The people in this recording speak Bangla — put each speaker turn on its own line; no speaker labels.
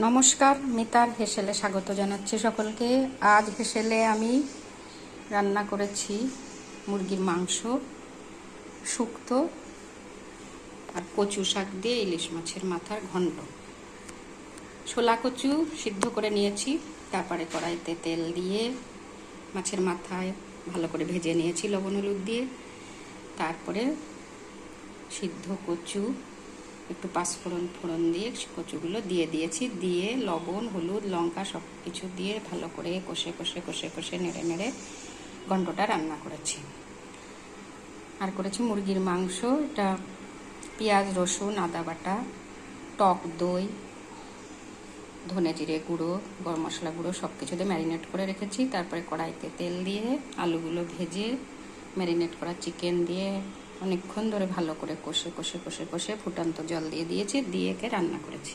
নমস্কার, মিতার হেসেলে স্বাগত জানাচ্ছি সকলকে। আজ হেসেলে আমি রান্না করেছি মুরগির মাংস, শুক্তো আর কচু শাক দিয়ে ইলিশ মাছের মাথার ঘন্ট। ছোলা কচু সিদ্ধ করে নিয়েছি, তারপরে কড়াইতে তেল দিয়ে মাছের মাথায় ভালো করে ভেজে নিয়েছি লবণ হলুদ দিয়ে। তারপরে সিদ্ধ কচু একটু পাঁচফোড়ন দিয়ে কচুগুলো দিয়ে দিয়েছি, দিয়ে লবণ হলুদ লঙ্কা সব কিছু দিয়ে ভালো করে কষে নেড়ে ঘন্টটা রান্না করেছি। আর করেছি মুরগির মাংস, এটা পেঁয়াজ রসুন আদা বাটা, টক দই, ধনে জিরে গুঁড়ো, গরম মশলা গুঁড়ো সব কিছু দিয়ে ম্যারিনেট করে রেখেছি। তারপরে কড়াইতে তেল দিয়ে আলুগুলো ভেজে ম্যারিনেট করা চিকেন দিয়ে অনেকক্ষণ ধরে ভালো করে কষে ফুটন্ত জল দিয়ে দিয়েছি, দিয়ে রান্না করেছি।